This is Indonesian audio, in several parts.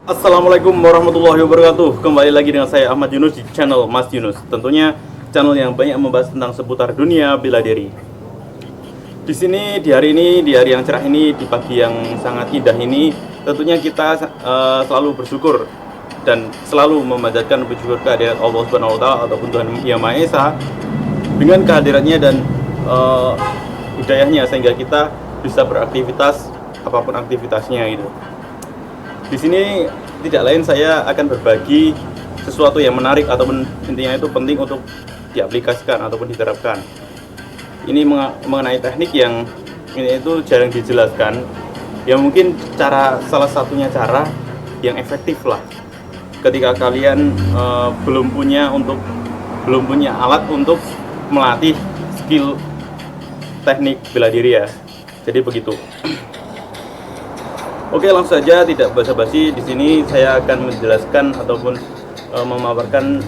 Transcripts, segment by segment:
Assalamualaikum warahmatullahi wabarakatuh. Kembali lagi dengan saya Ahmad Yunus di channel Mas Yunus. Tentunya channel yang banyak membahas tentang seputar dunia bela diri. Di sini di hari ini, di hari yang cerah ini, di pagi yang sangat indah ini, tentunya kita selalu bersyukur dan selalu memanjatkan puji syukur kehadirat Allah Subhanahu wa taala ataupun Tuhan Yang Maha Esa dengan kehadirannya dan hidayahnya sehingga kita bisa beraktivitas apapun aktivitasnya gitu. Di sini tidak lain saya akan berbagi sesuatu yang menarik ataupun intinya itu penting untuk diaplikasikan ataupun diterapkan. Ini mengenai teknik yang ini itu jarang dijelaskan. Ya mungkin salah satunya cara yang efektif lah. Ketika kalian belum punya alat untuk melatih skill teknik bela diri ya. Jadi begitu. Oke, langsung saja tidak basa-basi. Di sini saya akan menjelaskan ataupun memaparkan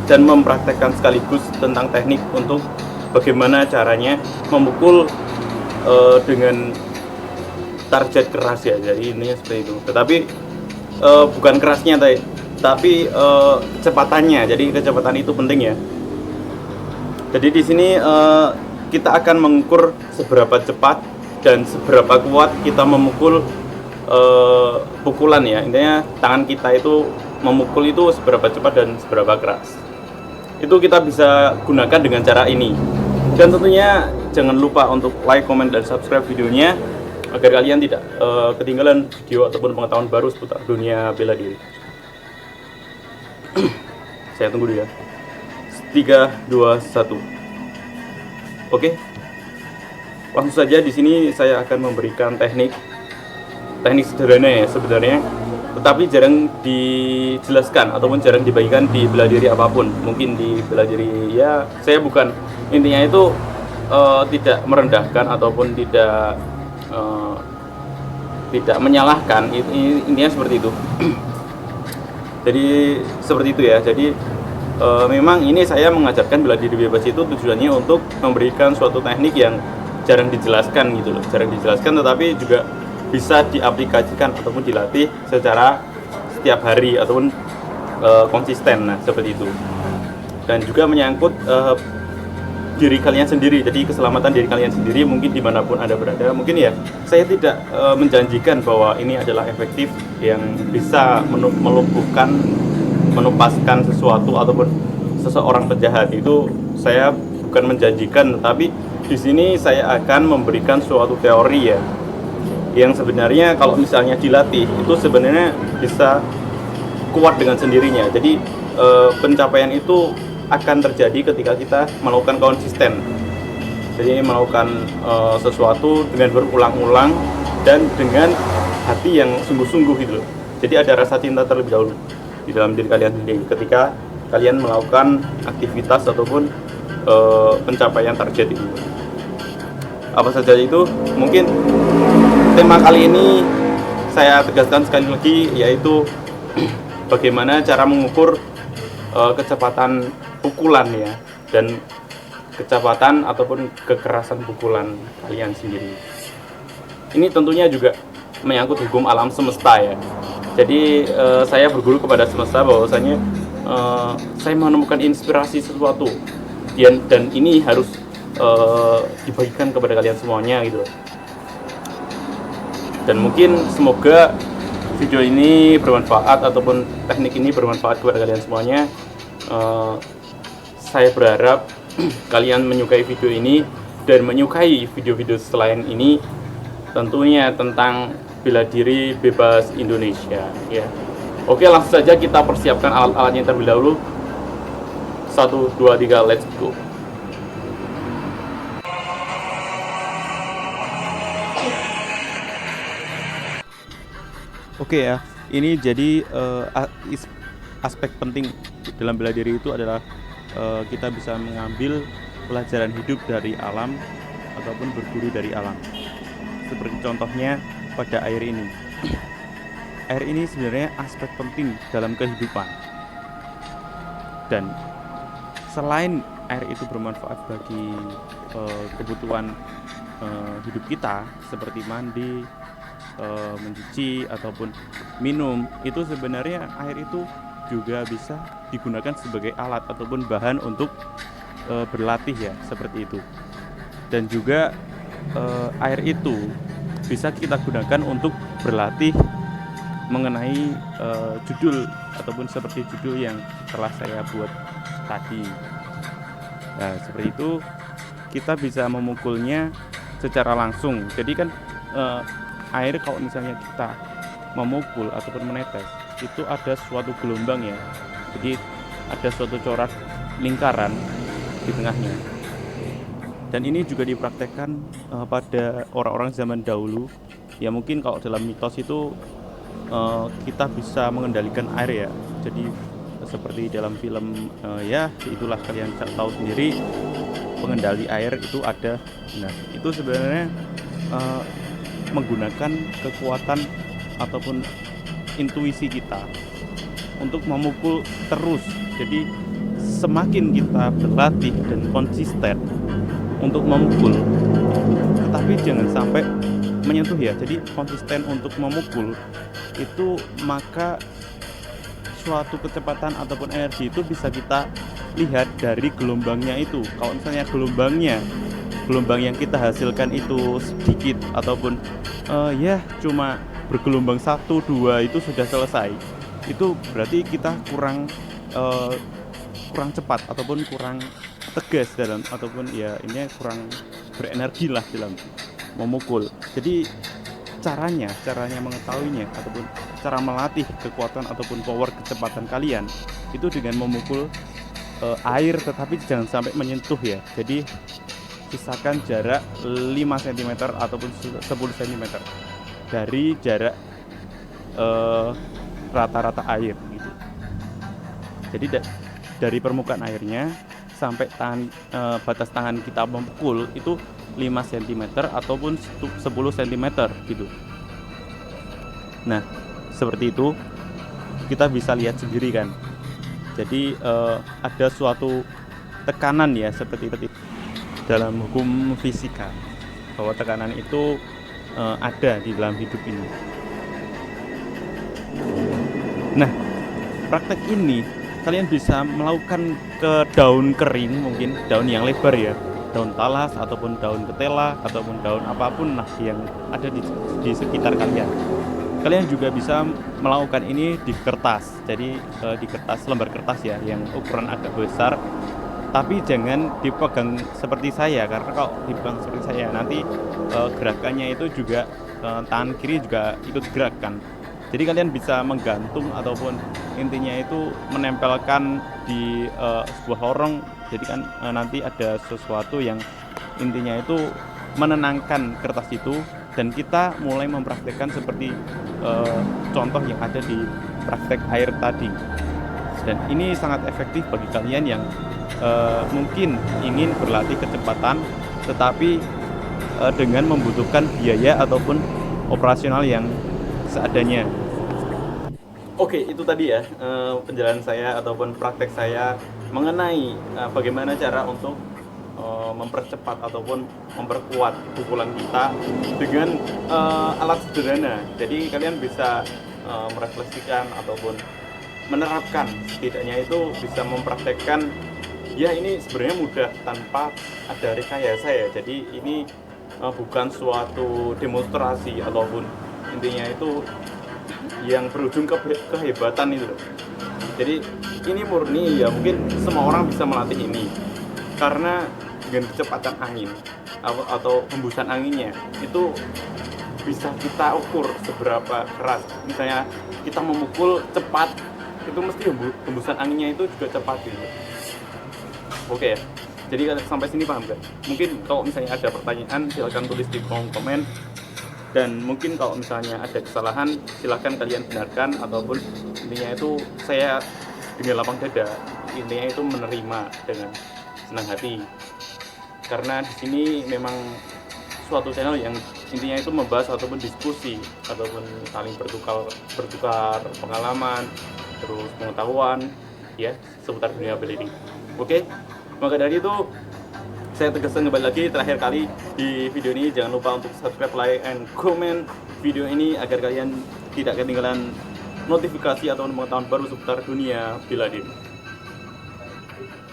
dan mempraktekkan sekaligus tentang teknik untuk bagaimana caranya memukul dengan target keras ya. Jadi ini seperti itu. Tetapi bukan kerasnya tapi kecepatannya. Jadi kecepatan itu penting ya. Jadi di sini kita akan mengukur seberapa cepat dan seberapa kuat kita memukul pukulan ya. Intinya tangan kita itu memukul itu seberapa cepat dan seberapa keras. Itu kita bisa gunakan dengan cara ini. Dan tentunya jangan lupa untuk like, comment, dan subscribe videonya agar kalian tidak ketinggalan video ataupun pengetahuan baru seputar dunia bela diri. Saya tunggu dulu ya. 3, 2, 1. Oke. Langsung saja di sini saya akan memberikan teknik sederhana ya sebenarnya, tetapi jarang dijelaskan ataupun jarang dibagikan di bela diri apapun. Mungkin di bela diri ya, saya bukan intinya itu tidak merendahkan ataupun tidak menyalahkan, intinya seperti itu. Jadi seperti itu ya. Jadi memang ini saya mengajarkan bela diri bebas itu tujuannya untuk memberikan suatu teknik yang jarang dijelaskan gitu loh, jarang dijelaskan tetapi juga bisa diaplikasikan ataupun dilatih secara setiap hari ataupun konsisten. Nah seperti itu. Dan juga menyangkut diri kalian sendiri, jadi keselamatan diri kalian sendiri mungkin dimanapun Anda berada. Mungkin ya saya tidak menjanjikan bahwa ini adalah efektif yang bisa melumpuhkan, menupaskan sesuatu ataupun seseorang penjahat. Itu saya bukan menjanjikan, tetapi di sini saya akan memberikan suatu teori ya, yang sebenarnya kalau misalnya dilatih itu sebenarnya bisa kuat dengan sendirinya. Jadi pencapaian itu akan terjadi ketika kita melakukan konsisten. Jadi melakukan sesuatu dengan berulang-ulang dan dengan hati yang sungguh-sungguh gitu loh. Jadi ada rasa cinta terlebih dahulu di dalam diri kalian sendiri ketika kalian melakukan aktivitas ataupun pencapaian target itu. Apa saja itu? Mungkin tema kali ini saya tegaskan sekali lagi, yaitu bagaimana cara mengukur kecepatan pukulan ya, dan kecepatan ataupun kekerasan pukulan kalian sendiri. Ini tentunya juga menyangkut hukum alam semesta ya. Jadi saya berguru kepada semesta bahwasanya saya menemukan inspirasi sesuatu dan ini harus dibagikan kepada kalian semuanya gitu. Dan mungkin semoga video ini bermanfaat ataupun teknik ini bermanfaat kepada kalian semuanya. Saya berharap kalian menyukai video ini dan menyukai video-video selain ini, tentunya tentang bela diri bebas Indonesia ya. Oke, langsung saja kita persiapkan alat-alatnya terlebih dahulu. 1, 2, 3, let's go. Oke ya, ini jadi aspek penting dalam bela diri itu adalah kita bisa mengambil pelajaran hidup dari alam ataupun berguru dari alam. Seperti contohnya pada air ini. Air ini sebenarnya aspek penting dalam kehidupan. Dan selain air itu bermanfaat bagi kebutuhan hidup kita seperti mandi, mencuci ataupun minum, itu sebenarnya air itu juga bisa digunakan sebagai alat ataupun bahan untuk berlatih ya, seperti itu. Dan juga air itu bisa kita gunakan untuk berlatih mengenai judul ataupun seperti judul yang telah saya buat tadi. Nah, seperti itu kita bisa memukulnya secara langsung. Jadi kan air kalau misalnya kita memukul ataupun menetes itu ada suatu gelombang ya. Jadi ada suatu corak lingkaran di tengahnya. Dan ini juga dipraktekkan pada orang-orang zaman dahulu. Ya mungkin kalau dalam mitos itu kita bisa mengendalikan air ya. Jadi seperti dalam film ya itulah kalian tahu sendiri, pengendali air itu ada. Nah itu sebenarnya menggunakan kekuatan ataupun intuisi kita untuk memukul terus. Jadi semakin kita berlatih dan konsisten untuk memukul, tetapi jangan sampai menyentuh ya. Jadi konsisten untuk memukul itu, maka suatu kecepatan ataupun energi itu bisa kita lihat dari gelombangnya itu. Kalau misalnya gelombang yang kita hasilkan itu sedikit ataupun ya cuma bergelombang 1-2 itu sudah selesai, itu berarti kita kurang cepat ataupun kurang tegas dalam, ataupun ya ini kurang berenergi lah dalam memukul. Jadi caranya mengetahuinya ataupun cara melatih kekuatan ataupun power kecepatan kalian itu dengan memukul air, tetapi jangan sampai menyentuh ya. Jadi sisakan jarak 5 cm ataupun 10 cm dari jarak rata-rata air gitu. Jadi dari permukaan airnya sampai batas tangan kita memukul itu 5 cm ataupun 10 cm gitu. Nah seperti itu kita bisa lihat sendiri kan. Jadi ada suatu tekanan ya, seperti itu dalam hukum fisika, bahwa tekanan itu ada di dalam hidup ini. Nah praktek ini kalian bisa melakukan ke daun kering, mungkin daun yang lebar ya, daun talas ataupun daun ketela ataupun daun apapun lah yang ada di sekitar kalian. Kalian juga bisa melakukan ini di kertas. Jadi di kertas, lembar kertas ya, yang ukuran agak besar. Tapi jangan dipegang seperti saya, karena kalau dipegang seperti saya nanti gerakannya itu juga tangan kiri juga ikut gerakan. Jadi kalian bisa menggantung ataupun intinya itu menempelkan di sebuah lorong. Jadi kan nanti ada sesuatu yang intinya itu menenangkan kertas itu, dan kita mulai mempraktekkan seperti contoh yang ada di praktek air tadi. Dan ini sangat efektif bagi kalian yang mungkin ingin berlatih kecepatan tetapi dengan membutuhkan biaya ataupun operasional yang seadanya. Oke, itu tadi ya penjelasan saya ataupun praktek saya mengenai bagaimana cara untuk mempercepat ataupun memperkuat pukulan kita dengan alat sederhana. Jadi kalian bisa merefleksikan ataupun menerapkan, setidaknya itu bisa mempraktekkan. Ya ini sebenarnya mudah tanpa ada rekayasa ya. Jadi ini bukan suatu demonstrasi ataupun intinya itu yang berujung ke kehebatan itu. Jadi ini murni ya, mungkin semua orang bisa melatih ini karena dengan kecepatan angin atau hembusan anginnya itu bisa kita ukur seberapa keras. Misalnya kita memukul cepat, itu mesti hembusan anginnya itu juga cepat gitu. Oke ya, jadi sampai sini paham kan? Mungkin kalau misalnya ada pertanyaan silahkan tulis di kolom komen. Dan mungkin kalau misalnya ada kesalahan silahkan kalian benarkan, ataupun intinya itu saya dengan lapang dada, intinya itu menerima dengan senang hati, karena di sini memang suatu channel yang intinya itu membahas ataupun diskusi ataupun saling bertukar pengalaman, terus pengetahuan ya seputar dunia bela-diri. Oke, maka dari itu saya tegaskan kembali lagi terakhir kali di video ini, jangan lupa untuk subscribe, like, and comment video ini agar kalian tidak ketinggalan notifikasi atau pengetahuan baru seputar dunia bela diri.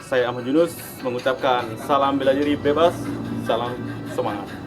Saya Ahmad Yunus mengucapkan salam bela diri bebas, salam semangat.